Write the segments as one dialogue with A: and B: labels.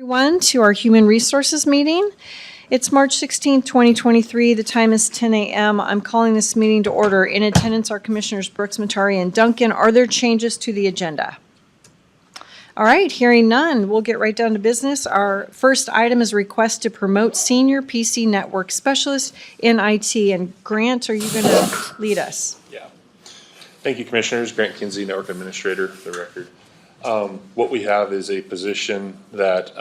A: Everyone to our Human Resources meeting. It's March 16th, 2023. The time is 10 a.m. I'm calling this meeting to order. In attendance are Commissioners Brooks, Matari, and Duncan. Are there changes to the agenda? All right, hearing none, we'll get right down to business. Our first item is a request to promote Senior PC Network Specialist in IT. And Grant, are you going to lead us?
B: Yeah. Thank you, Commissioners. Grant Kinsey, Network Administrator, for the record. What we have is a position that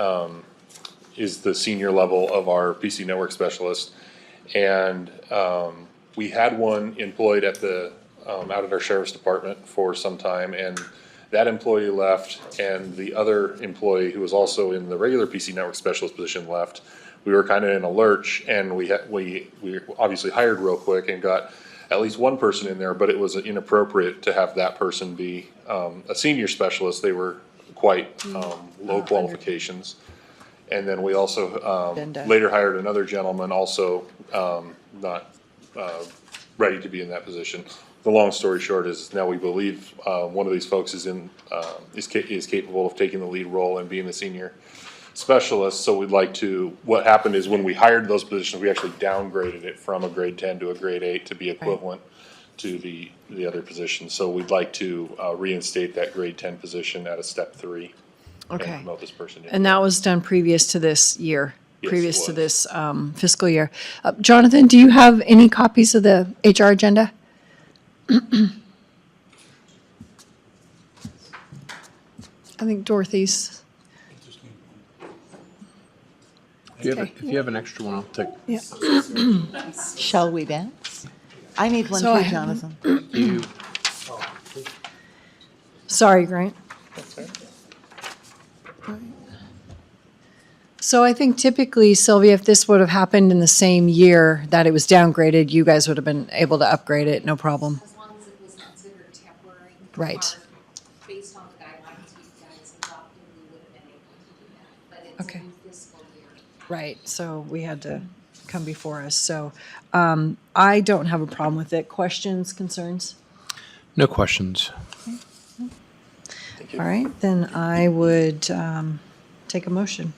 B: is the senior level of our PC network specialist. And we had one employed at the out at our sheriff's department for some time, and that employee left, and the other employee who was also in the regular PC network specialist position left. We were kind of in a lurch, and we obviously hired real quick and got at least one person in there, but it was inappropriate to have that person be a senior specialist. They were quite low qualifications. And then we also later hired another gentleman, also not ready to be in that position. The long story short is now we believe one of these folks is capable of taking the lead role and being the senior specialist. So we'd like to, what happened is when we hired those positions, we actually downgraded it from a grade 10 to a grade 8 to be equivalent to the other position. So we'd like to reinstate that grade 10 position at a step 3.
A: Okay.
B: And promote this person.
A: And that was done previous to this year,
B: Yes,
A: previous to this fiscal year. Jonathan, do you have any copies of the HR agenda? I think Dorothy's.
C: If you have an extra one, I'll take.
A: Yeah.
D: Shall we dance? I need one
A: So I
D: too,
A: have-
D: Jonathan.
A: Sorry, Grant. So I think typically, Sylvia, if this would have happened in the same year that it was downgraded, you guys would have been able to upgrade it, no problem.
E: As long as it was considered temporary.
A: Right.
E: or Based on the guidelines you guys adopted, we would have been able to do that. But it's
A: Okay.
E: a new fiscal year.
A: Right, so we had to come before us. So I don't have a problem with it. Questions, concerns?
C: No questions.
A: All right, then I would take a motion.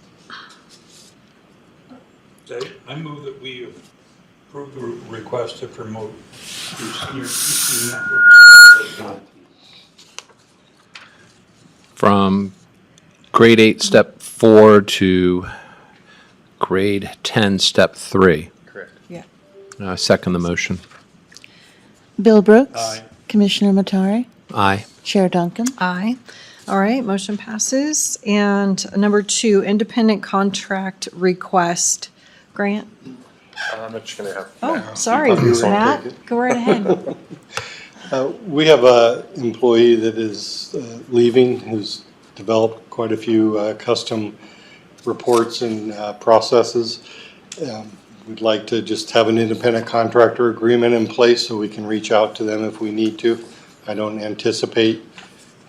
F: Okay, I move that we approve the request to promote the senior PC network.
C: From grade 8, step 4 to grade 10, step 3.
B: Correct.
A: Yeah.
C: Second the motion.
D: Bill Brooks.
F: Aye.
D: Commissioner Matari.
C: Aye.
D: Chair Duncan.
A: Aye. All right, motion passes. And number 2, independent contract request. Grant?
B: I'm just gonna have.
A: Oh, sorry, Matt, go right ahead.
G: We have an employee that is leaving, who's developed quite a few custom reports and processes. We'd like to just have an independent contractor agreement in place so we can reach out to them if we need to. I don't anticipate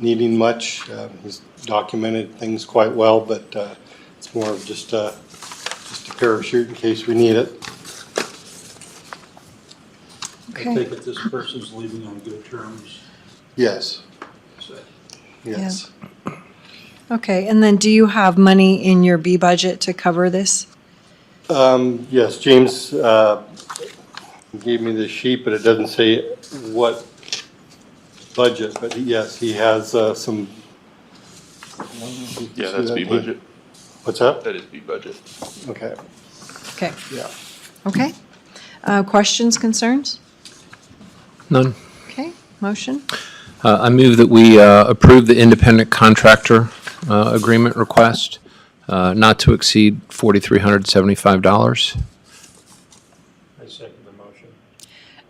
G: needing much. He's documented things quite well, but it's more of just a parachute in case we need it.
F: I
A: Okay.
F: take it this person's leaving on good terms.
G: Yes,
F: So
G: yes.
A: Okay, and then do you have money in your B budget to cover this?
G: Yes, James gave me the sheet, but it doesn't say what budget, but yes, he has some.
B: Yeah, that's B budget.
G: What's that?
B: That is B budget.
G: Okay,
A: Okay,
G: yeah.
A: okay. Questions, concerns?
C: None.
A: Okay, motion?
C: I move that we approve the independent contractor agreement request, not to exceed $4,375.
F: I second the motion.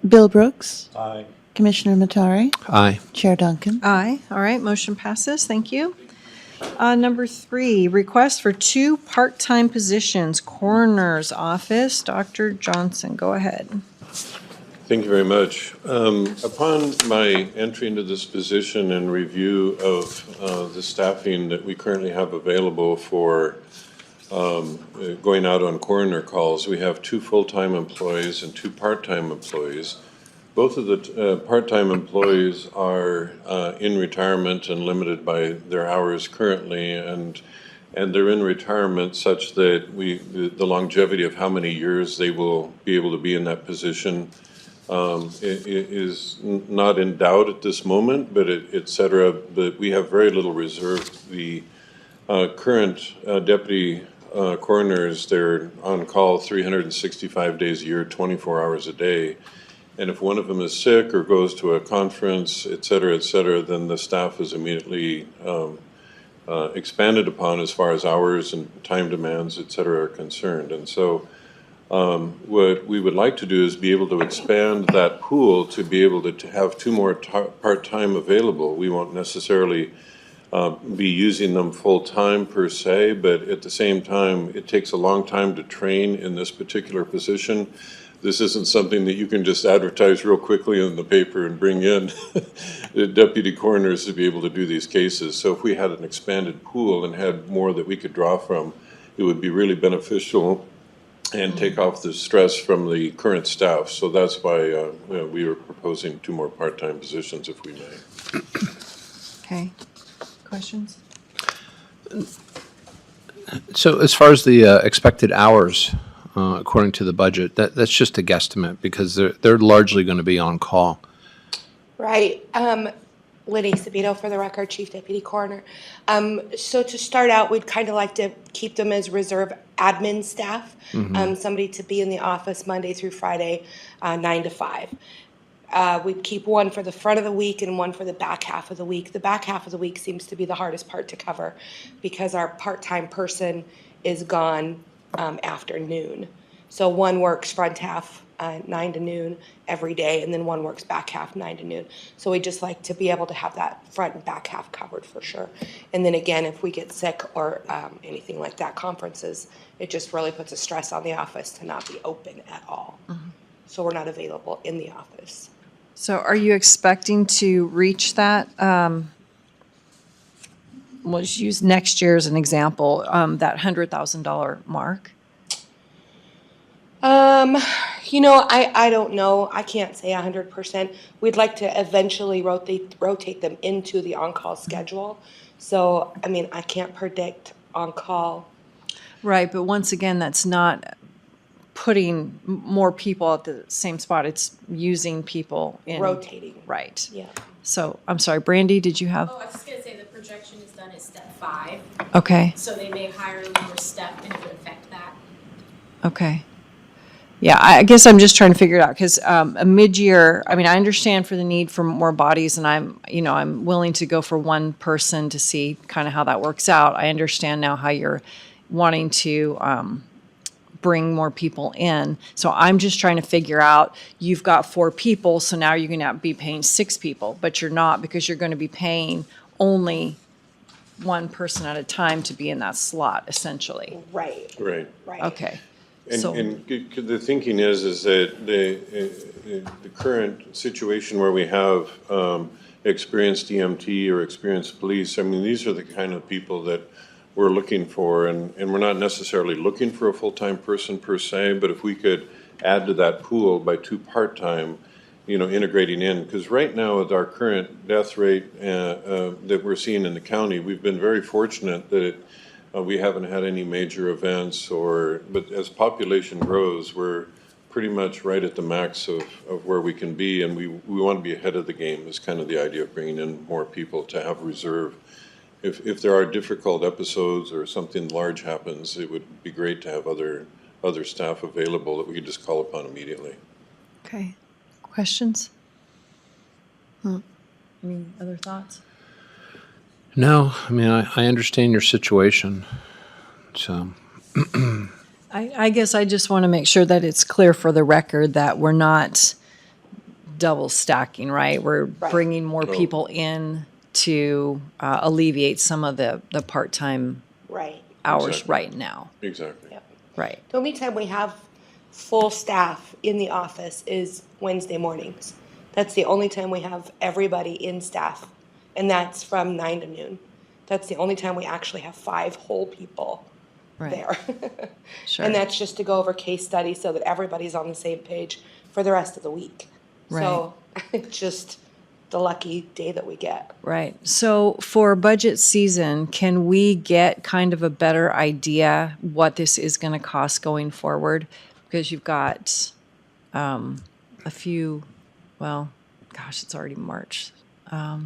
D: Bill Brooks.
F: Aye.
D: Commissioner Matari.
C: Aye.
D: Chair Duncan.
A: Aye. All right, motion passes. Thank you. Number 3, request for 2 part-time positions, coroner's office. Dr. Johnson, go ahead.
H: Thank you very much. Upon my entry into this position and review of the staffing that we currently have available for going out on coroner calls, we have 2 full-time employees and 2 part-time employees. Both of the part-time employees are in retirement and limited by their hours currently, and and they're in retirement such that the longevity of how many years they will be able to be in that position is not in doubt at this moment, but et cetera. But we have very little reserve. The current deputy coroners, they're on call 365 days a year, 24 hours a day. And if one of them is sick or goes to a conference, et cetera, then the staff is immediately expanded upon as far as hours and time demands, et cetera, are concerned. And so what we would like to do is be able to expand that pool to be able to have two more part-time available. We won't necessarily be using them full-time per se, but at the same time, it takes a long time to train in this particular position. This isn't something that you can just advertise real quickly in the paper and bring in the deputy coroners to be able to do these cases. So if we had an expanded pool and had more that we could draw from, it would be really beneficial and take off the stress from the current staff. So that's why we are proposing two more part-time positions, if we may.
A: Okay. Questions?
C: So as far as the expected hours, according to the budget, that's just a guesstimate because they're largely going to be on call.
I: Right. Lenny Sabito, for the record, Chief Deputy Coroner. So to start out, we'd kind of like to keep them as reserve admin staff, somebody to be in the office Monday through Friday, 9 to 5. We'd keep one for the front of the week and one for the back half of the week. The back half of the week seems to be the hardest part to cover because our part-time person is gone after noon. So one works front half 9 to noon every day, and then one works back half 9 to noon. So we just like to be able to have that front and back half covered for sure. And then again, if we get sick or anything like that, conferences, it just really puts a stress on the office to not be open at all. So we're not available in the office.
A: So are you expecting to reach that? We'll just use next year as an example, that $100,000 mark.
I: I don't know. I can't say 100%. We'd like to eventually rotate them into the on-call schedule. So, I mean, I can't predict on-call.
A: Right, but once again, that's not putting more people at the same spot. It's using people in.
I: Rotating.
A: Right.
I: Yeah.
A: So, I'm sorry, Brandy, did you have?
E: Oh, I was just gonna say the projection is done at step 5,
A: Okay,
E: so they may hire a lower step and it would affect that.
A: okay. Yeah, I guess I'm just trying to figure it out because a mid-year, I mean, I understand for the need for more bodies and I'm willing to go for one person to see kind of how that works out. I understand now how you're wanting to bring more people in. So I'm just trying to figure out, you've got 4 people, so now you're going to be paying 6 people, but you're not because you're going to be paying only one person at a time to be in that slot, essentially.
I: Right.
H: Right.
I: Right.
A: Okay.
H: And,
A: So-
H: the thinking is that the current situation where we have experienced EMT or experienced police, I mean, these are the kind of people that we're looking for, and we're not necessarily looking for a full-time person per se, but if we could add to that pool by 2 part-time, integrating in, because right now with our current death rate that we're seeing in the county, we've been very fortunate that we haven't had any major events but as population grows, we're pretty much right at the max of where we can be, and we want to be ahead of the game is kind of the idea of bringing in more people to have reserve. If there are difficult episodes or something large happens, it would be great to have other staff available that we could just call upon immediately.
A: Okay. Questions? Any other thoughts?
C: No, I mean, I understand your situation, so.
A: I guess I just want to make sure that it's clear for the record that we're not double stacking, right? We're bringing more people in to alleviate some of the part-time
I: Right.
A: hours
H: Exactly.
A: right now.
H: Exactly.
I: Yep.
A: Right.
I: The only time we have full staff in the office is Wednesday mornings. That's the only time we have everybody in staff, and that's from 9 to noon. That's the only time we actually have 5 whole people
A: Right.
I: there.
A: Sure.
I: And that's just to go over case studies so that everybody's on the same page for the rest of the week. So just the lucky day that we get.
A: Right. So for budget season, can we get kind of a better idea what this is going to cost going forward? Because you've got a few, well, gosh, it's already March. I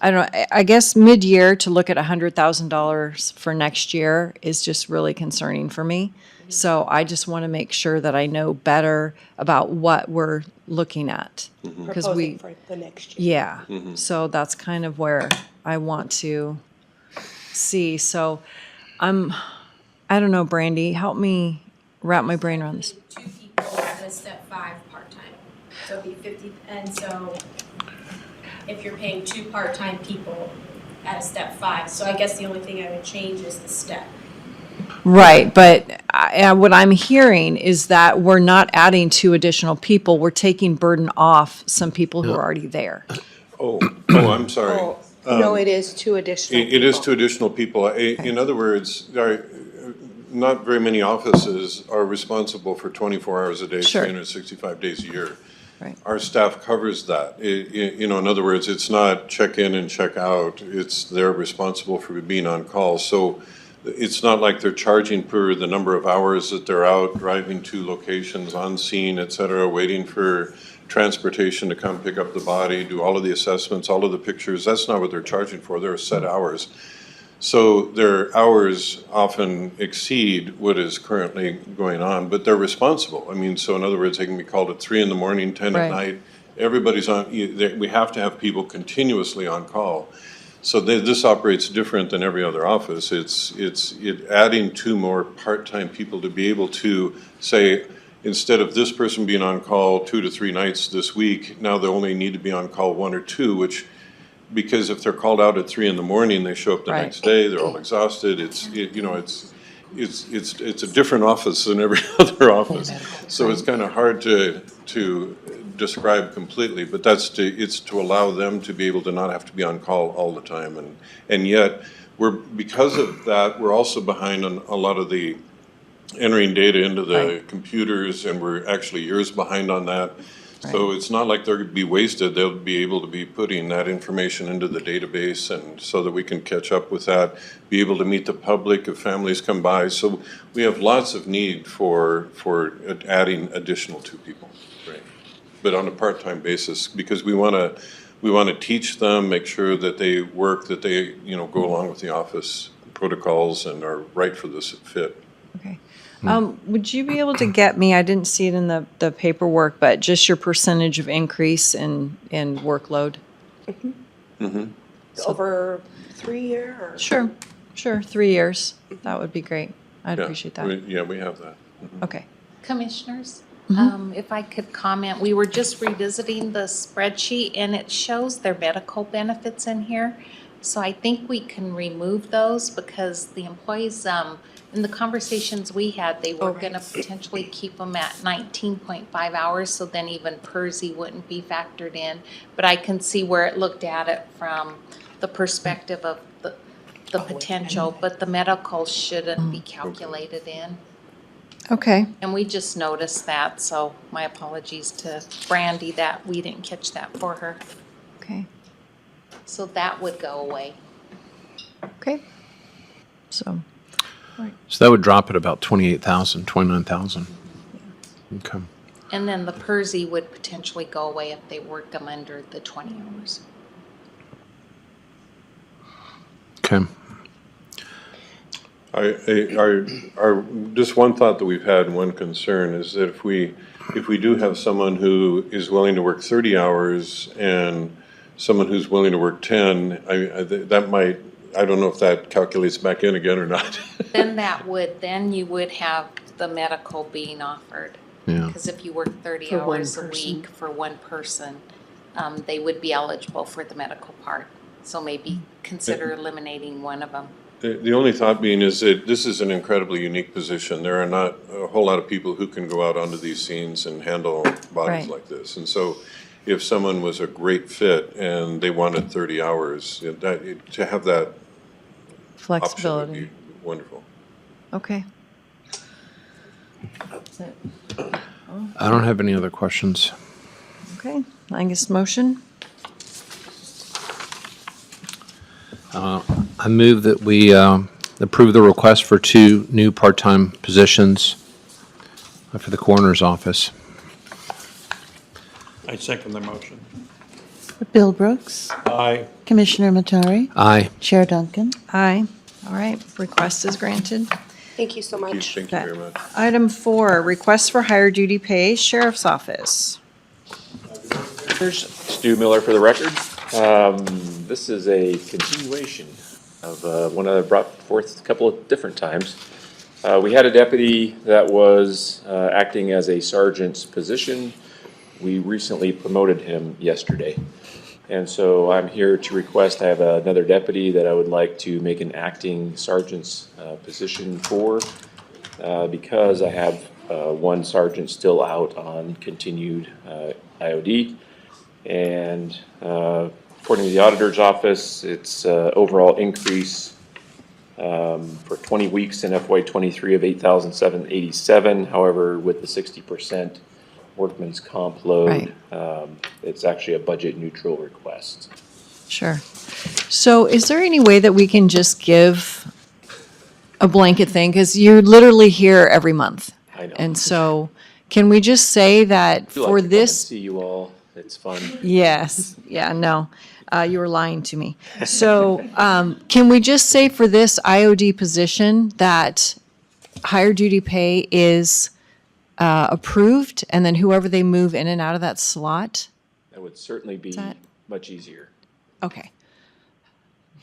A: don't know, I guess mid-year to look at $100,000 for next year is just really concerning for me. So I just want to make sure that I know better about what we're looking at. Because
I: Proposing for the next year.
A: yeah, so that's kind of where I want to see. So I don't know, Brandy, help me wrap my brain around this.
E: 2 people at a step 5 part-time. So it'd be 50, and so if you're paying 2 part-time people at a step 5, so I guess the only thing I would change is the step.
A: Right, but what I'm hearing is that we're not adding 2 additional people. We're taking burden off some people who are already there.
H: Oh, I'm sorry.
I: Oh, no, it is 2 additional
H: It is
I: people.
H: 2 additional people. In other words, not very many offices are responsible for 24 hours a day,
A: Sure.
H: 365 days a year.
A: Right.
H: Our staff covers that. You know, in other words, it's not check in and check out. They're responsible for being on call. So it's not like they're charging per the number of hours that they're out driving to locations, on scene, et cetera, waiting for transportation to come pick up the body, do all of the assessments, all of the pictures. That's not what they're charging for. They're set hours. So their hours often exceed what is currently going on, but they're responsible. I mean, so in other words, they can be called at 3 in the morning, 10
A: Right.
H: at night. Everybody's on, we have to have people continuously on call. So this operates different than every other office. It's adding 2 more part-time people to be able to say, instead of this person being on call 2 to 3 nights this week, now they only need to be on call 1 or 2, which, because if they're called out at 3 in the morning, they show up the
A: Right.
H: next day, they're all exhausted. It's a different office than every other office. So it's kind of hard to describe completely, but it's to allow them to be able to not have to be on call all the time. And yet, because of that, we're also behind on a lot of the entering data into the
A: Right.
H: computers, and we're actually years behind on that. So it's not like they're going to be wasted. They'll be able to be putting that information into the database, and so that we can catch up with that, be able to meet the public if families come by. So we have lots of need for adding additional 2 people. Right. But on a part-time basis, because we want to teach them, make sure that they work, that they, go along with the office protocols and are right for this fit.
A: Okay. Would you be able to get me, I didn't see it in the paperwork, but just your percentage of increase in workload?
I: Over 3 year or?
A: Sure, 3 years. That would be great. I'd
H: Yeah,
A: appreciate that.
H: we have that.
A: Okay.
D: Commissioners, if I could comment, we were just revisiting the spreadsheet and it shows their medical benefits in here. So I think we can remove those because the employees, in the conversations we had, they were gonna potentially keep them at 19.5 hours, so then even PERSI wouldn't be factored in. But I can see where it looked at it from the perspective of the potential, but the medical shouldn't be calculated in.
A: Okay.
D: And we just noticed that, so my apologies to Brandy that we didn't catch that for her.
A: Okay.
D: So that would go away.
A: Okay. So,
C: So that would drop at about 28,000, 29,000. Okay.
D: And then the PERSI would potentially go away if they work them under the 20 hours.
C: Okay.
H: Just one thought that we've had, one concern, is that if we do have someone who is willing to work 30 hours and someone who's willing to work 10, that might, I don't know if that calculates back in again or not.
D: Then you would have the medical being offered.
C: Yeah.
D: Because if you work 30
A: For one
D: hours a
A: person.
D: week for one person, they would be eligible for the medical part. So maybe consider eliminating one of them.
H: The only thought being is that this is an incredibly unique position. There are not a whole lot of people who can go out onto these scenes and handle bodies
A: Right.
H: like this. And so if someone was a great fit and they wanted 30 hours, to have that option would
A: flexibility.
H: be wonderful.
A: Okay.
C: I don't have any other questions.
A: Okay. I guess motion?
C: I move that we approve the request for 2 new part-time positions for the coroner's office.
F: I second the motion.
J: Bill Brooks,
F: Aye.
J: Commissioner Matari,
C: Aye.
J: Chair Duncan.
A: Aye. All right, request is granted.
I: Thank you so much.
H: Thank you very much.
A: Item 4, request for higher duty pay, Sheriff's Office.
K: Stu Miller for the record. This is a continuation of one I brought forth a couple of different times. We had a deputy that was acting as a sergeant's position. We recently promoted him yesterday. And so I'm here to request, I have another deputy that I would like to make an acting sergeant's position for because I have one sergeant still out on continued IOD. And according to the auditor's office, it's overall increase for 20 weeks in FY23 of $8,787. However, with the 60% workman's comp load, it's actually a budget neutral request.
A: Sure. So is there any way that we can just give a blanket thing? Because you're literally here every month.
K: I know.
A: And so can we just say that
K: I do like
A: for
K: to come and
A: this?
K: see you all. It's fun.
A: Yes, yeah, no, you were lying to me. So can we just say for this IOD position that higher duty pay is approved, and then whoever they move in and out of that slot?
K: That would certainly be
A: that-
K: much easier.
A: Okay.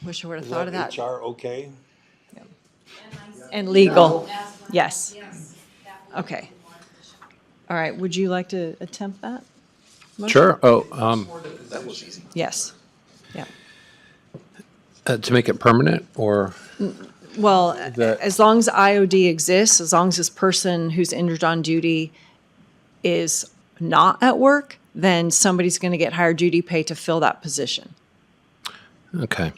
A: Wish I would have
F: Is
A: thought of that.
F: HR okay?
A: And legal, yes. Okay. All right, would you like to attempt that? motion?
C: Sure. Oh,
A: Yes, yeah.
C: to make it permanent, or?
A: Well,
C: That-
A: as long as IOD exists, as long as this person who's injured on duty is not at work, then somebody's going to get higher duty pay to fill that position.
C: Okay.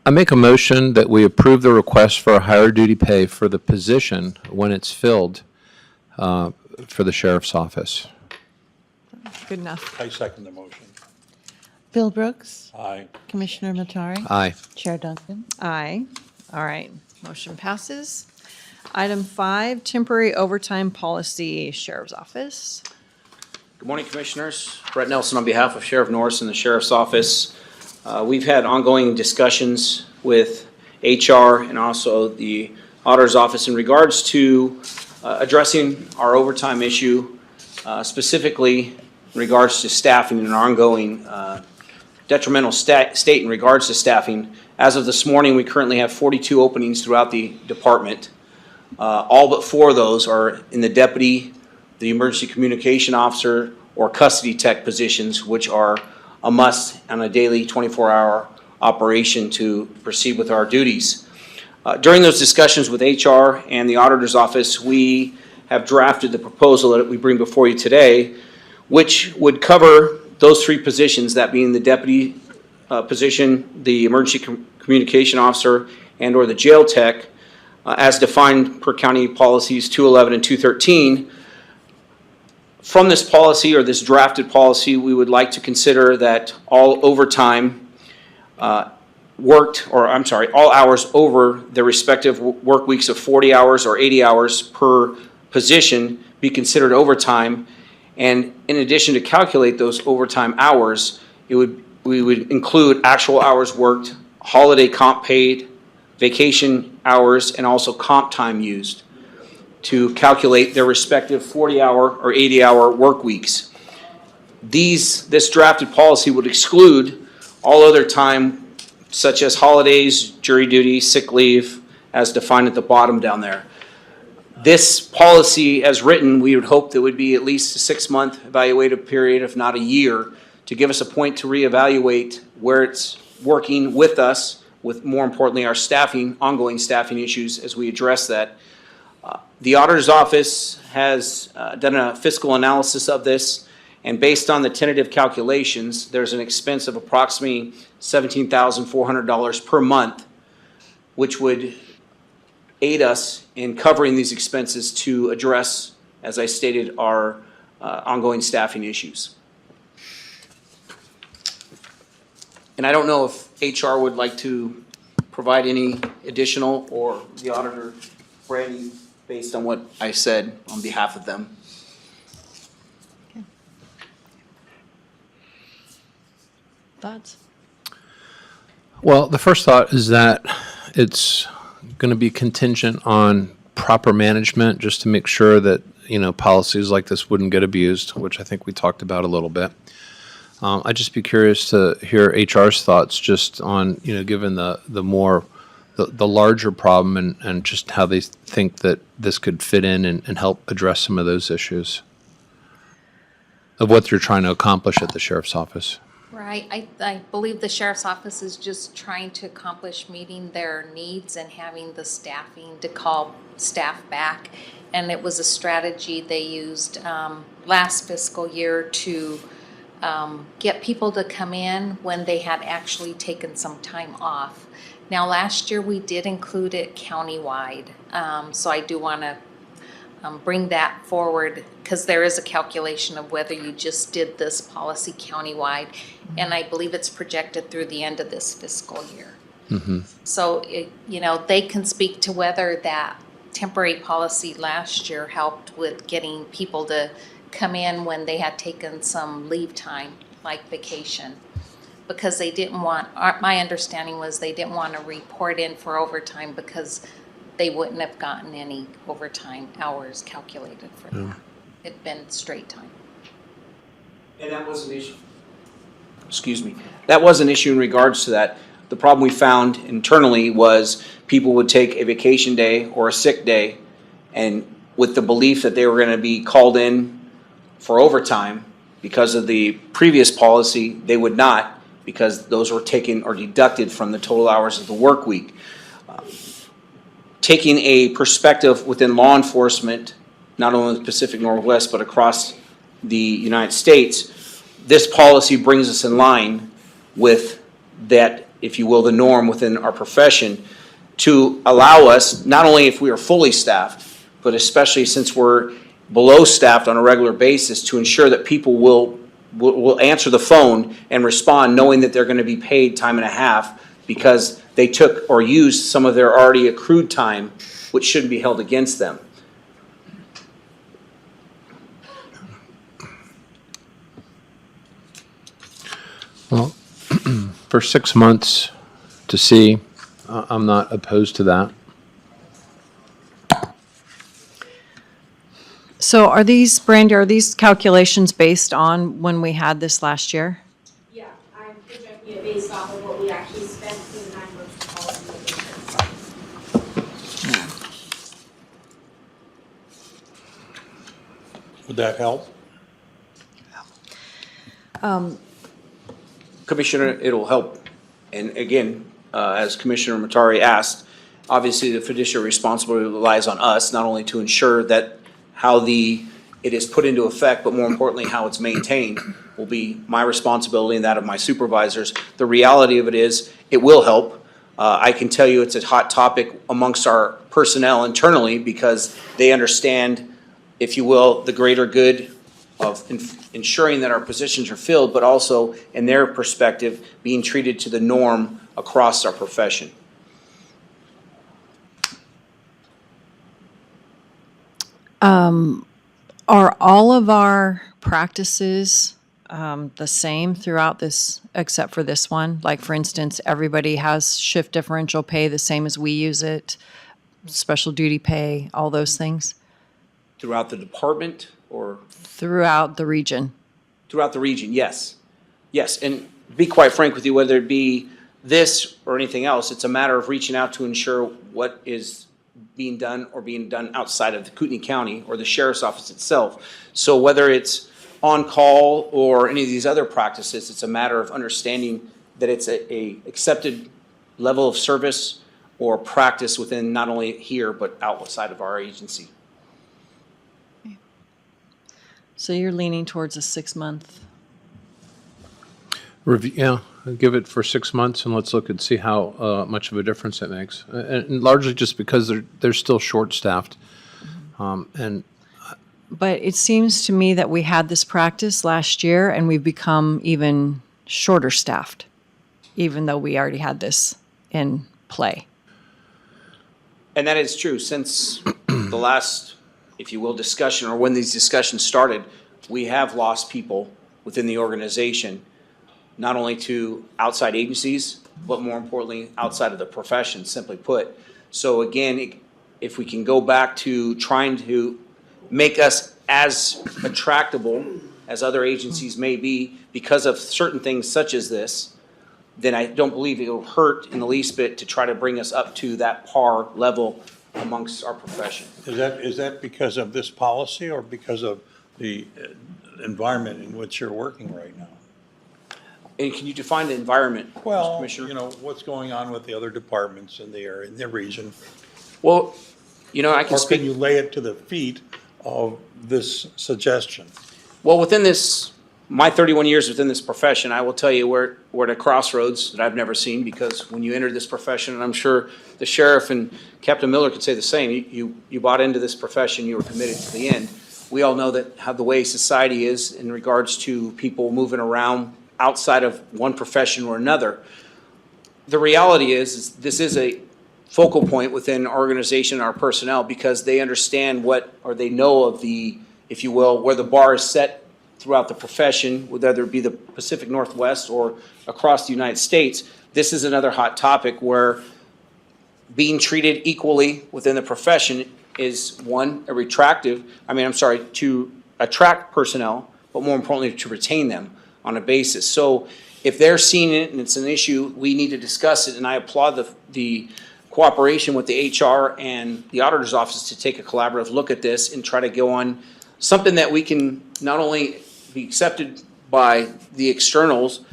C: I make a motion that we approve the request for a higher duty pay for the position when it's filled for the sheriff's office.
A: Good enough.
F: I second the motion.
J: Bill Brooks,
F: Aye.
J: Commissioner Matari,
C: Aye.
J: Chair Duncan.
A: Aye. All right, motion passes. Item 5, temporary overtime policy, Sheriff's Office.
L: Good morning, Commissioners. Brett Nelson on behalf of Sheriff Norris and the Sheriff's Office. We've had ongoing discussions with HR and also the Auditor's Office in regards to addressing our overtime issue, specifically in regards to staffing and our ongoing detrimental state in regards to staffing. As of this morning, we currently have 42 openings throughout the department. All but 4 of those are in the deputy, the emergency communication officer, or custody tech positions, which are a must on a daily 24-hour operation to proceed with our duties. During those discussions with HR and the Auditor's Office, we have drafted the proposal that we bring before you today, which would cover those 3 positions, that being the deputy position, the emergency communication officer, and or the jail tech, as defined per county policies 211 and 213. From this policy, or this drafted policy, we would like to consider that all overtime all hours over their respective work weeks of 40 hours or 80 hours per position be considered overtime. And in addition to calculate those overtime hours, we would include actual hours worked, holiday comp paid, vacation hours, and also comp time used to calculate their respective 40-hour or 80-hour work weeks. This drafted policy would exclude all other time, such as holidays, jury duty, sick leave, as defined at the bottom down there. This policy, as written, we would hope that would be at least a 6-month evaluative period, if not a year, to give us a point to reevaluate where it's working with us, with more importantly our ongoing staffing issues as we address that. The Auditor's Office has done a fiscal analysis of this, and based on the tentative calculations, there's an expense of approximately $17,400 per month, which would aid us in covering these expenses to address, as I stated, our ongoing staffing issues. And I don't know if HR would like to provide any additional, or the auditor, Brandy, based on what I said on behalf of them.
A: Thoughts?
C: Well, the first thought is that it's going to be contingent on proper management, just to make sure that, policies like this wouldn't get abused, which I think we talked about a little bit. I'd just be curious to hear HR's thoughts just on, given the larger problem and just how they think that this could fit in and help address some of those issues of what they're trying to accomplish at the sheriff's office.
D: Right, I believe the sheriff's office is just trying to accomplish meeting their needs and having the staffing to call staff back. And it was a strategy they used last fiscal year to get people to come in when they had actually taken some time off. Now, last year we did include it countywide, so I do want to bring that forward, because there is a calculation of whether you just did this policy countywide, and I believe it's projected through the end of this fiscal year. So, they can speak to whether that temporary policy last year helped with getting people to come in when they had taken some leave time, like vacation. Because they didn't want, my understanding was they didn't want to report in for overtime because they wouldn't have gotten any overtime hours calculated for that. It'd been straight time.
L: And that was an issue. Excuse me. That was an issue in regards to that. The problem we found internally was people would take a vacation day or a sick day, and with the belief that they were going to be called in for overtime because of the previous policy, they would not, because those were taken or deducted from the total hours of the work week. Taking a perspective within law enforcement, not only in the Pacific Northwest, but across the United States, this policy brings us in line with that, if you will, the norm within our profession, to allow us, not only if we are fully staffed, but especially since we're below staffed on a regular basis, to ensure that people will answer the phone and respond knowing that they're going to be paid time and a half because they took or used some of their already accrued time, which shouldn't be held against them.
C: Well, for 6 months to see, I'm not opposed to that.
A: So Brandy, are these calculations based on when we had this last year?
E: Yeah, I'm projecting it based off of what we actually spent through the 9 months of policy.
F: Would that help?
L: Commissioner, it'll help. And again, as Commissioner Matari asked, obviously the fiduciary responsibility lies on us, not only to ensure that how it is put into effect, but more importantly, how it's maintained will be my responsibility and that of my supervisors. The reality of it is, it will help. I can tell you it's a hot topic amongst our personnel internally because they understand, if you will, the greater good of ensuring that our positions are filled, but also, in their perspective, being treated to the norm across our profession.
A: Are all of our practices the same throughout this, except for this one? Like, for instance, everybody has shift differential pay the same as we use it, special duty pay, all those things?
L: Throughout the department or?
A: Throughout the region.
L: Throughout the region, yes. Yes, and be quite frank with you, whether it be this or anything else, it's a matter of reaching out to ensure what is being done or being done outside of the Kootenai County or the sheriff's office itself. So whether it's on call or any of these other practices, it's a matter of understanding that it's a accepted level of service or practice within not only here, but outside of our agency.
A: So you're leaning towards a 6-month?
C: Review, yeah, give it for 6 months and let's look and see how much of a difference it makes. And largely just because they're still short-staffed.
A: But it seems to me that we had this practice last year and we've become even shorter staffed. even though we already had this in play.
L: And that is true. Since the last, if you will, discussion, or when these discussions started, we have lost people within the organization, not only to outside agencies, but more importantly, outside of the profession, simply put. So again, if we can go back to trying to make us as attractable as other agencies may be because of certain things such as this, then I don't believe it'll hurt in the least bit to try to bring us up to that par level amongst our profession.
F: Is that because of this policy or because of the environment in which you're working right now?
L: And can you define the environment, Mr.
F: Well,
L: Commissioner?
F: you know, what's going on with the other departments in the area, in the region?
L: Well, you know, I can
F: Or
L: speak.
F: can you lay it to the feet of this suggestion?
L: Well, within this, my 31 years within this profession, I will tell you we're at a crossroads that I've never seen, because when you enter this profession, and I'm sure the sheriff and Captain Miller could say the same, you bought into this profession, you were committed to the end. We all know that how the way society is in regards to people moving around outside of one profession or another. The reality is this is a focal point within our organization, our personnel, because they understand or they know of the, if you will, where the bar is set throughout the profession, whether it be the Pacific Northwest or across the United States. This is another hot topic where being treated equally within the profession is one, to attract personnel, but more importantly, to retain them on a basis. So if they're seeing it and it's an issue, we need to discuss it, and I applaud the cooperation with the HR and the auditor's office to take a collaborative look at this and try to go on something that we can not only be accepted by the externals,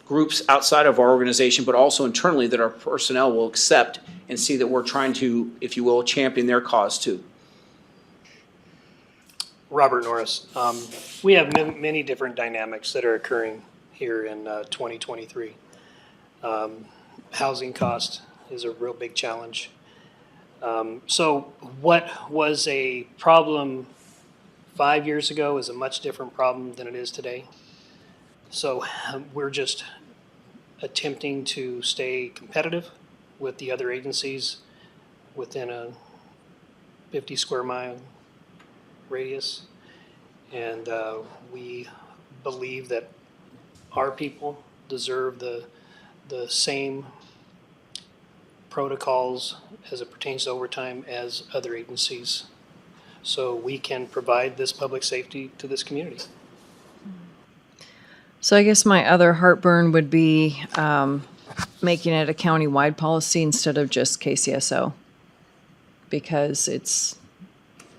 L: groups outside of our organization, but also internally that our personnel will accept and see that we're trying to, if you will, champion their cause too.
M: Robert Norris. We have many different dynamics that are occurring here in 2023. Housing cost is a real big challenge. So what was a problem 5 years ago is a much different problem than it is today. So we're just attempting to stay competitive with the other agencies within a 50 square mile radius. And we believe that our people deserve the same protocols as it pertains to overtime as other agencies, so we can provide this public safety to this community.
A: So I guess my other heartburn would be making it a county-wide policy instead of just KCSO. Because it's,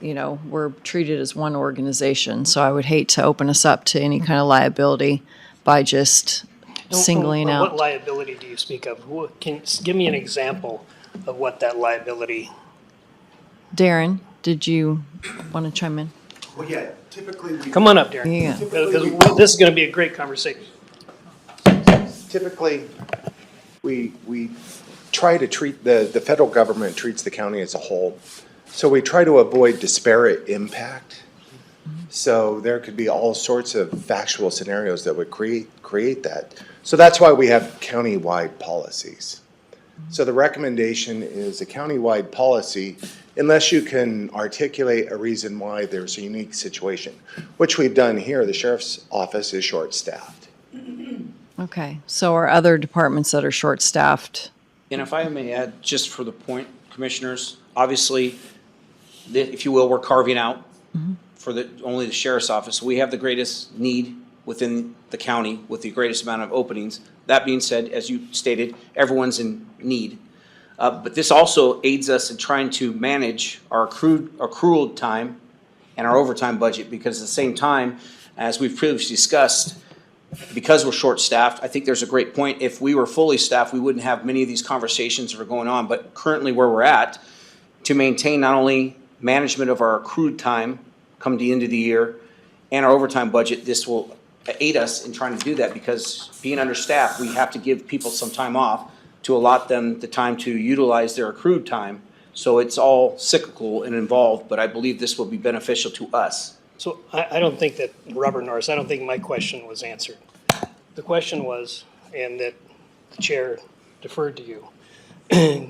A: we're treated as one organization, so I would hate to open us up to any kind of liability by just singling out.
M: What liability do you speak of? Give me an example of what that liability.
A: Darren, did you want to chime in?
N: Well, yeah, typically
M: Come on up, Darren.
A: Yeah.
M: Because this is going to be a great conversation.
N: typically we try to treat the federal government treats the county as a whole. So we try to avoid disparate impact. So there could be all sorts of factual scenarios that would create that. So that's why we have county-wide policies. So the recommendation is a county-wide policy unless you can articulate a reason why there's a unique situation, which we've done here. The sheriff's office is short-staffed.
A: Okay, so are other departments that are short-staffed?
L: And if I may add, just for the point, commissioners, obviously, if you will, we're carving out for only the sheriff's office. We have the greatest need within the county with the greatest amount of openings. That being said, as you stated, everyone's in need. But this also aids us in trying to manage our accrual time and our overtime budget, because at the same time, as we've previously discussed, because we're short-staffed, I think there's a great point. If we were fully staffed, we wouldn't have many of these conversations that are going on. But currently where we're at, to maintain not only management of our accrued time come the end of the year and our overtime budget, this will aid us in trying to do that, because being understaffed, we have to give people some time off to allot them the time to utilize their accrued time. So it's all cyclical and involved, but I believe this will be beneficial to us.
M: So I don't think that, Robert Norris, I don't think my question was answered. The question was, and that the chair deferred to you.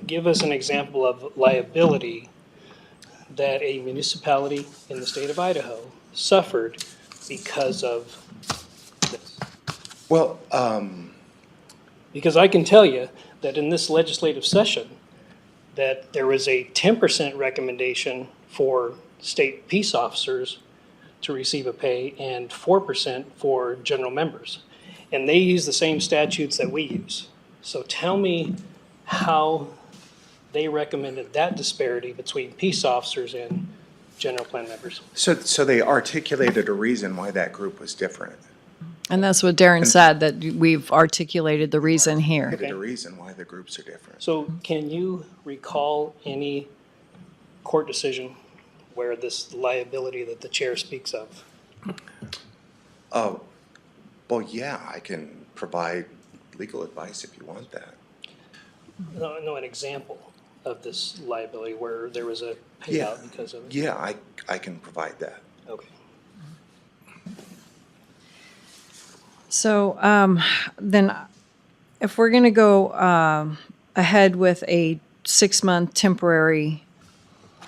M: Give us an example of liability that a municipality in the state of Idaho suffered because of this.
N: Well,
M: Because I can tell you that in this legislative session, that there was a 10% recommendation for state peace officers to receive a pay and 4% for general members. And they use the same statutes that we use. So tell me how they recommended that disparity between peace officers and general plan members.
N: so they articulated a reason why that group was different.
A: And that's what Darren said, that we've articulated the reason here.
N: Articulated a reason why the groups are different.
M: So can you recall any court decision where this liability that the chair speaks of?
N: Oh, well, yeah, I can provide legal advice if you want that.
M: No, an example of this liability where there was a payout because of it?
N: Yeah, I can provide that.
M: Okay.
A: So then if we're going to go ahead with a 6-month temporary,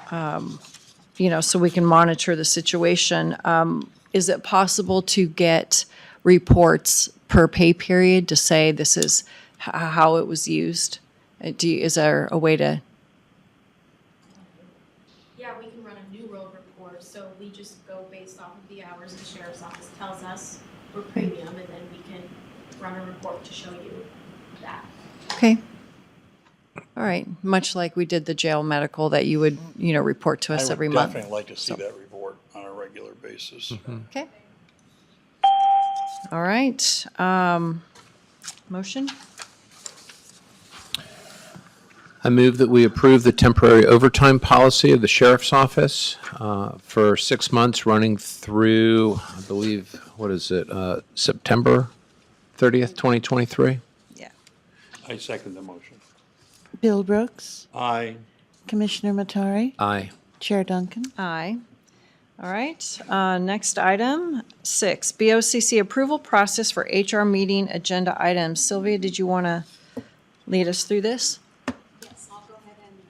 A: so we can monitor the situation, is it possible to get reports per pay period to say this is how it was used? Is there a way to?
E: Yeah, we can run a new road report, so we just go based off of the hours the sheriff's office tells us for premium, and then we can run a report to show you that.
A: Okay. All right. Much like we did the jail medical that you would, report to us every
F: I would
A: month.
F: definitely like to see that report on a regular basis.
A: Okay. All right. Motion?
C: I move that we approve the temporary overtime policy of the sheriff's office for 6 months running through, I believe, September 30th, 2023?
A: Yeah.
F: I second the motion.
J: Bill Brooks,
F: Aye.
J: Commissioner Matari,
C: Aye.
J: Chair Duncan.
A: Aye. All right. Next item, 6, BOCC approval process for HR meeting agenda items. Sylvia, did you want to lead us through this?
D: Yes, I'll go ahead and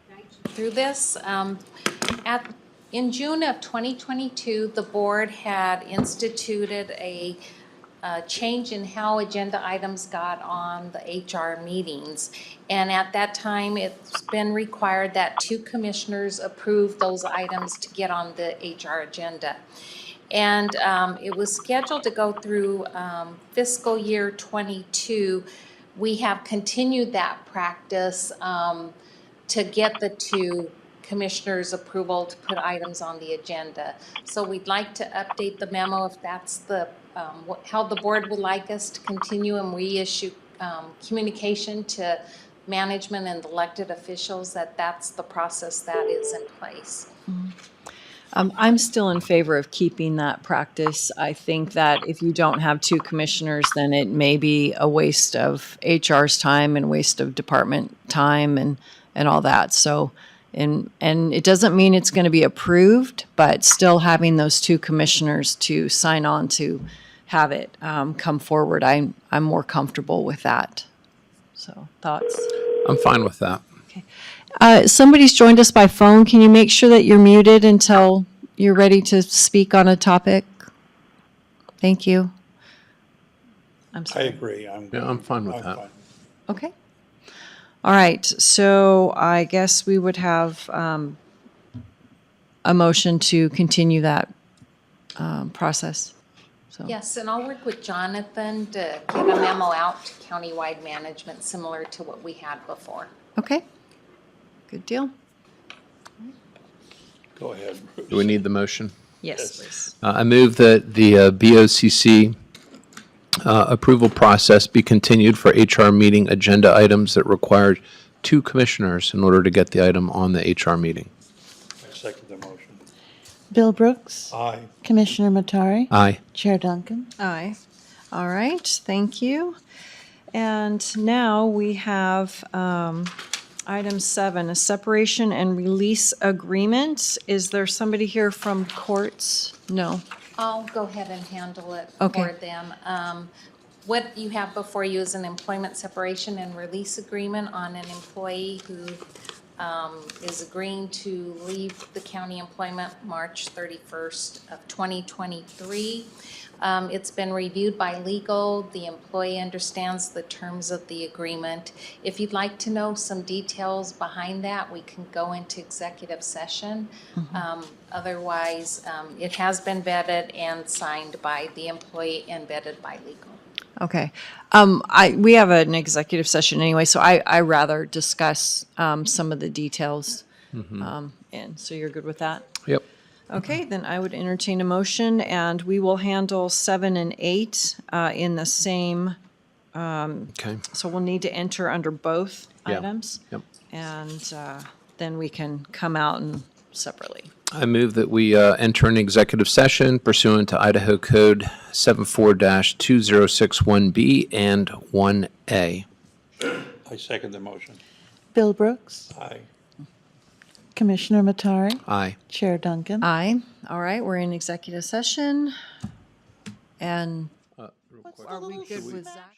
D: guide you through this. In June of 2022, the board had instituted a change in how agenda items got on the HR meetings. And at that time, it's been required that 2 commissioners approve those items to get on the HR agenda. And it was scheduled to go through fiscal year '22. We have continued that practice to get the 2 commissioners' approval to put items on the agenda. So we'd like to update the memo if that's how the board would like us to continue and reissue communication to management and elected officials that that's the process that is in place.
A: I'm still in favor of keeping that practice. I think that if you don't have 2 commissioners, then it may be a waste of HR's time and waste of department time and all that. So, and it doesn't mean it's going to be approved, but still having those 2 commissioners to sign on to have it come forward, I'm more comfortable with that. So, thoughts?
C: I'm fine with that.
A: Somebody's joined us by phone. Can you make sure that you're muted until you're ready to speak on a topic? Thank you. I'm
F: I
A: sorry.
F: agree.
C: I'm fine with that.
F: fine.
A: Okay. All right. So I guess we would have a motion to continue that process. So.
D: Yes, and I'll work with Jonathan to get a memo out to countywide management similar to what we had before.
A: Okay. Good deal.
F: Go ahead, Bruce.
C: Do we need the motion?
A: Yes, please.
C: I move that the BOCC approval process be continued for HR meeting agenda items that require 2 commissioners in order to get the item on the HR meeting.
F: I second the motion.
J: Bill Brooks,
F: Aye.
J: Commissioner Matari,
C: Aye.
J: Chair Duncan.
A: Aye. All right. Thank you. And now we have item 7, a separation and release agreement. Is there somebody here from courts? No.
D: I'll go ahead and handle it
A: Okay.
D: for them. What you have before you is an employment separation and release agreement on an employee who is agreeing to leave the county employment March 31st of 2023. It's been reviewed by legal. The employee understands the terms of the agreement. If you'd like to know some details behind that, we can go into executive session. Otherwise, it has been vetted and signed by the employee and vetted by legal.
A: Okay. We have an executive session anyway, so I rather discuss some of the details. And so you're good with that?
C: Yep.
A: Okay, then I would entertain a motion, and we will handle 7 and 8 in the same,
C: Okay.
A: so we'll need to enter under both
C: Yeah.
A: items.
C: Yep.
A: And then we can come out and separately.
C: I move that we enter an executive session pursuant to Idaho Code 74-2061B and 1A.
F: I second the motion.
J: Bill Brooks,
F: Aye.
J: Commissioner Matari,
C: Aye.
J: Chair Duncan.
A: Aye. All right, we're in executive session. And are we good with Zach?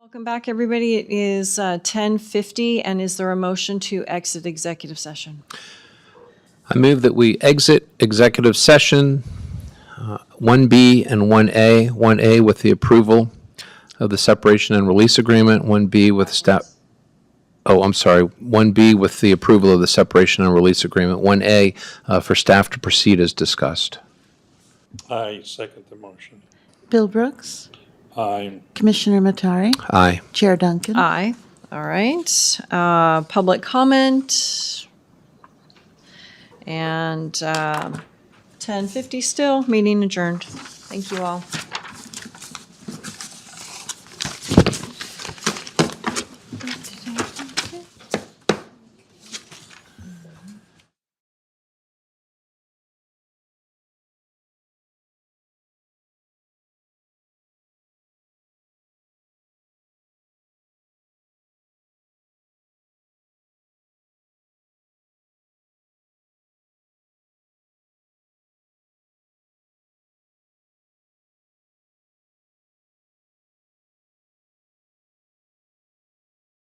A: Welcome back, everybody. It is 10:50, and is there a motion to exit executive session?
C: I move that we exit executive session 1B and 1A. 1A with the approval of the separation and release agreement, 1B with staff. Oh, I'm sorry, 1B with the approval of the separation and release agreement, 1A for staff to proceed as discussed.
F: I second the motion.
J: Bill Brooks,
F: Aye.
J: Commissioner Matari,
C: Aye.
J: Chair Duncan.
A: Aye. All right. Public comment. And 10:50 still, meeting adjourned. Thank you all.